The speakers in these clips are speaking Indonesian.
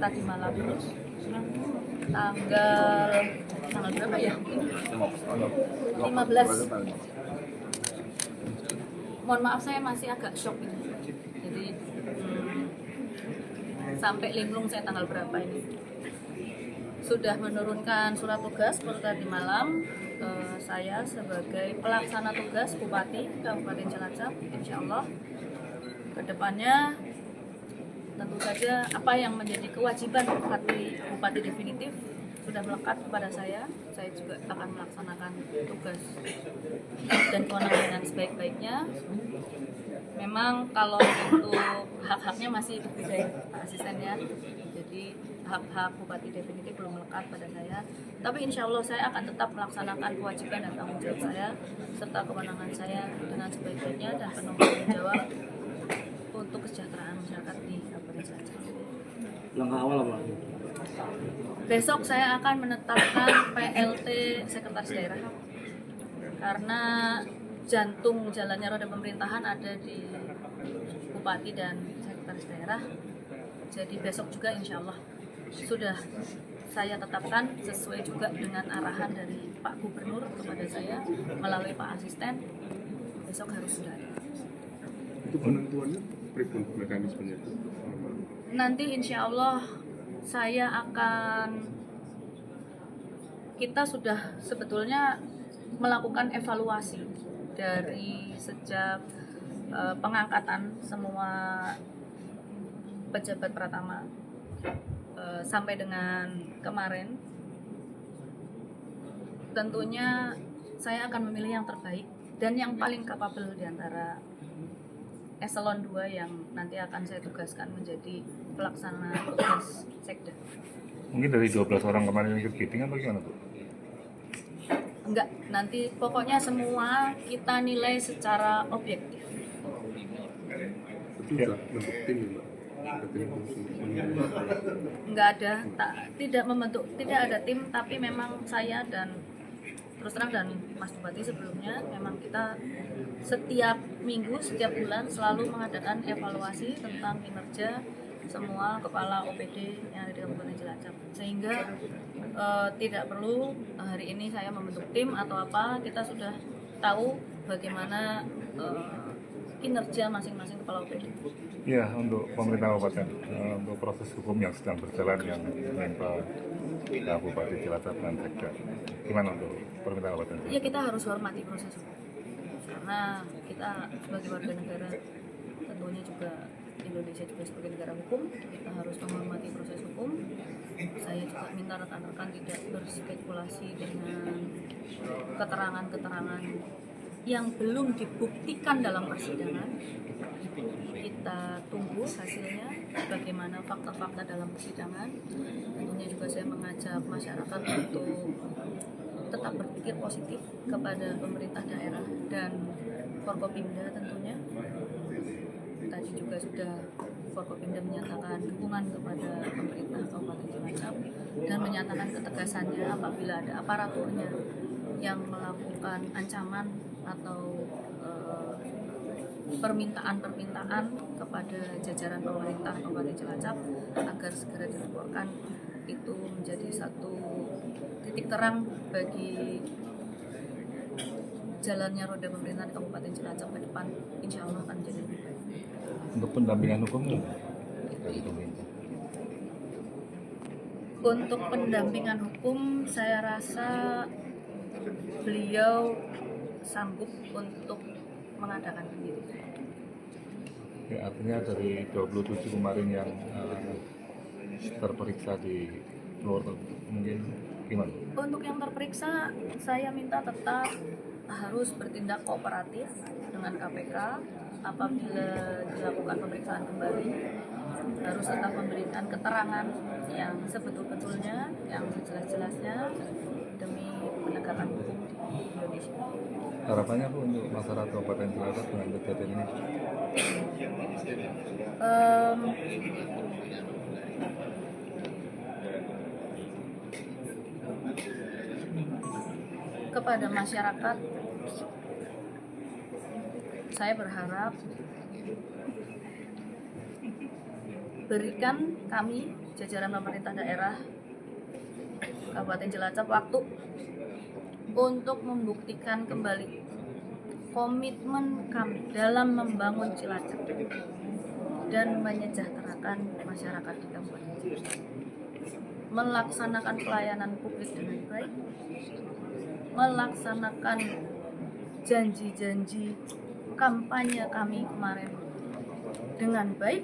tadi malam terus tanggal berapa ya? 15. Mohon maaf saya masih agak shock ini. Jadi sampai linglung saya tanggal berapa ini. Sudah menurunkan surat tugas per tadi malam. Saya sebagai pelaksana tugas Bupati Kabupaten Cilacap, insya Allah kedepannya tentu saja apa yang menjadi kewajiban Bupati definitif sudah melekat kepada saya juga akan melaksanakan tugas dan kewenangan dengan sebaik-baiknya. Memang kalau untuk hak-haknya masih berbeda Pak Asisten ya, jadi hak-hak Bupati definitif belum melekat pada saya, tapi insya Allah saya akan tetap melaksanakan kewajiban dan tanggung jawab saya serta kewenangan saya dengan sebaik-baiknya dan penuh tanggung jawab untuk kesejahteraan masyarakat di Kabupaten Cilacap. Langkah awal apa? Besok saya akan menetapkan PLT Sekretaris Daerah karena jantung jalannya roda pemerintahan ada di Bupati dan Sekretaris Daerah. Jadi besok juga insya Allah sudah saya tetapkan sesuai juga dengan arahan dari Pak Gubernur kepada saya melalui Pak Asisten. Besok harus sudah ada. Itu penentuannya mekanismenya? Nanti insya Allah kita sudah sebetulnya melakukan evaluasi dari sejak pengangkatan semua pejabat pertama sampai dengan kemarin. Tentunya saya akan memilih yang terbaik dan yang paling kapabel di antara eselon 2 yang nanti akan saya tugaskan menjadi pelaksana tugas Sekda. Mungkin dari 12 orang kemarin yang ikut bidding atau gimana Bu? Enggak, nanti pokoknya semua kita nilai secara objektif. Itu sudah bentuk tim ya Mbak? Enggak ada, tidak ada tim, tapi memang saya dan terus terang dan Mas Bupati sebelumnya memang kita setiap minggu, setiap bulan selalu mengadakan evaluasi tentang kinerja semua kepala OPD yang ada di Kabupaten Cilacap, sehingga tidak perlu hari ini saya membentuk tim atau apa, kita sudah tahu bagaimana kinerja masing-masing kepala OPD. Ya, untuk pemerintah kabupaten, untuk proses hukum yang sedang berjalan yang menimpa Bupati Cilacap dan Sekda, gimana untuk pemerintah kabupaten? Ya, kita harus hormati proses hukum karena kita sebagai warga negara, tentunya juga Indonesia juga sebagai negara hukum, kita harus menghormati proses hukum. Saya juga minta rekan-rekan tidak berspekulasi dengan keterangan-keterangan yang belum dibuktikan dalam persidangan. Kita tunggu hasilnya, bagaimana fakta-fakta dalam persidangan. Tentunya juga saya mengajak masyarakat untuk tetap berpikir positif kepada pemerintah daerah dan Forkopimda tentunya. Tadi juga sudah Forkopimda menyatakan dukungan kepada pemerintah Kabupaten Cilacap dan menyatakan ketegasannya apabila ada aparaturnya yang melakukan ancaman atau permintaan kepada jajaran pemerintah Kabupaten Cilacap agar segera dilaporkan. Itu menjadi satu titik terang bagi jalannya roda pemerintahan Kabupaten Cilacap ke depan, insya Allah akan menjadi lebih baik. Untuk pendampingan hukumnya dari pemerintah? Untuk pendampingan hukum, saya rasa beliau sanggup untuk mengadakan sendiri. Ya, artinya dari 27 kemarin yang terperiksa di luar, mungkin gimana? Untuk yang terperiksa, saya minta tetap harus bertindak kooperatif dengan KPK. Apabila dilakukan pemeriksaan kembali, harus tetap memberikan keterangan yang sebetul-betulnya, yang sejelas-jelasnya demi penegakan hukum di Indonesia. Harapannya Bu untuk masyarakat Kabupaten Cilacap dengan kejadian ini? Kepada masyarakat, saya berharap berikan kami jajaran pemerintah daerah Kabupaten Cilacap waktu untuk membuktikan kembali komitmen kami dalam membangun Cilacap dan menyejahterakan masyarakat di Kabupaten Cilacap, melaksanakan pelayanan publik dengan baik, melaksanakan janji-janji kampanye kami kemarin dengan baik,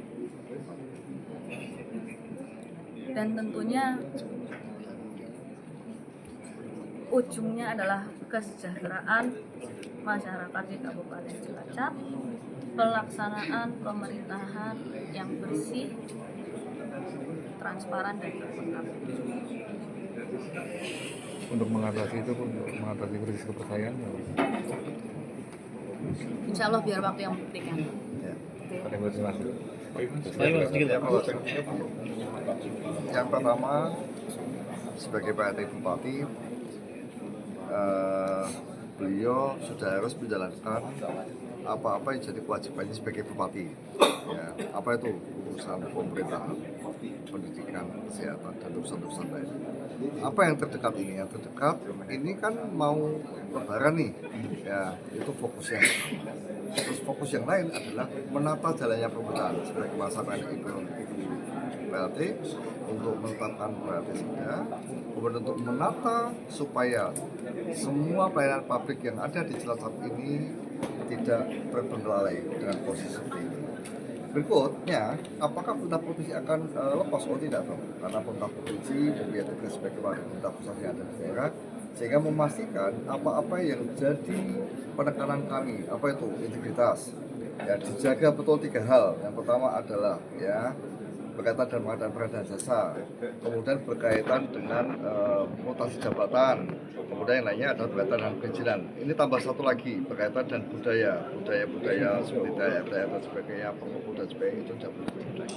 dan tentunya ujungnya adalah kesejahteraan masyarakat di Kabupaten Cilacap, pelaksanaan pemerintahan yang bersih, transparan, dan bermartabat. Untuk mengatasi itu, untuk mengatasi krisis kepercayaan, Insya Allah biar waktu yang membuktikan. ada yang berterima kasih. Yang pertama, sebagai PLT Bupati, beliau sudah harus menjalankan apa-apa yang jadi kewajibannya sebagai Bupati. Ya, apa itu urusan pemerintahan, pendidikan, kesehatan, dan urusan-urusan lain. Apa yang terdekat ini? Yang terdekat ini kan mau lebaran nih, ya itu fokusnya. Terus fokus yang lain adalah menata jalannya pemerintahan sebagai melaksanakan ekonomi PLT, untuk menetapkan PLT saja, kemudian untuk menata supaya semua pelayanan publik yang ada di Cilacap ini tidak terbengkalai dengan posisi seperti ini. Berikutnya, apakah pemerintah provinsi akan lepas? Oh tidak dong, karena pemerintah provinsi mempunyai tugas sebagai pemerintah pusat yang ada di daerah, sehingga memastikan apa-apa yang jadi penekanan kami, apa itu integritas, ya dijaga betul 3 hal. Yang pertama adalah ya berkaitan dengan pengadaan barang dan jasa, kemudian berkaitan dengan mutasi jabatan, kemudian yang lainnya adalah berkaitan dengan perizinan. Ini tambah satu lagi berkaitan dengan budaya seperti daya dan sebagainya, permukaan dan sebagainya, itu tidak boleh dilakukan.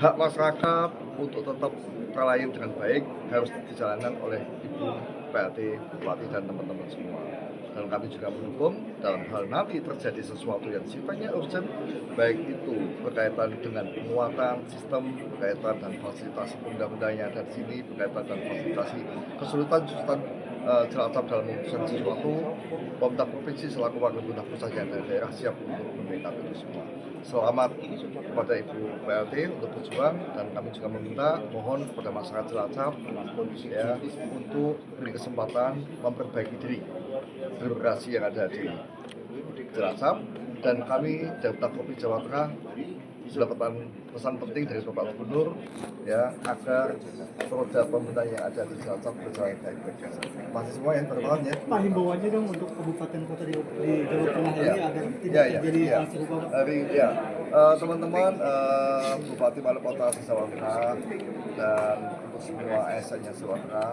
Hak masyarakat untuk tetap terlayani dengan baik harus dijalankan oleh Ibu PLT, Bupati, dan teman-teman semua. Dan kami juga mendukung dalam hal nanti terjadi sesuatu yang sifatnya urgent, baik itu berkaitan dengan penguatan sistem, berkaitan dengan fasilitasi undang-undang yang ada di sini, berkaitan dengan fasilitasi kesulitan Cilacap dalam memutuskan sesuatu, pemerintah provinsi selaku wakil pemerintah pusat yang dari daerah siap untuk membackup itu semua. Selamat kepada Ibu PLT untuk berjuang, dan kami juga meminta mohon kepada masyarakat Cilacap ya untuk beri kesempatan memperbaiki diri birokrasi yang ada di Cilacap, dan kami dari Provinsi Jawa Tengah mendapatkan pesan penting dari Bapak Gubernur ya agar roda pemerintahan yang ada di Cilacap berjalan baik-baik. Masih semua yang bertahan ya. Pak, himbauannya dong untuk kabupaten kota di Jawa Tengah ini agar tidak terjadi hal serupa. Teman-teman Bupati Wali Kota Jawa Tengah dan untuk semua ASN-nya Jawa Tengah,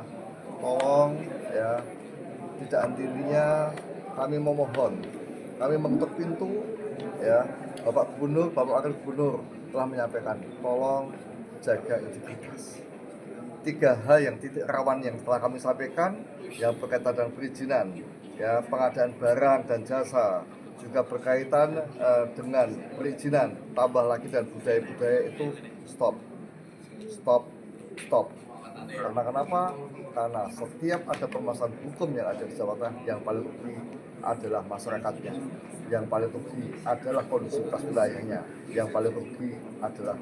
tolong ya tidak henti-hentinya kami memohon, kami mengetuk pintu ya. Bapak Gubernur, Bapak Wakil Gubernur telah menyampaikan, tolong jaga integritas. 3 hal yang titik rawan yang telah kami sampaikan, yang berkaitan dengan perizinan, ya pengadaan barang dan jasa, juga berkaitan dengan perizinan, tambah lagi dan budaya-budaya itu stop. Karena kenapa? Karena setiap ada permasalahan hukum yang ada di Jawa Tengah, yang paling rugi adalah masyarakatnya, yang paling rugi adalah kondisivitas wilayahnya, yang paling rugi adalah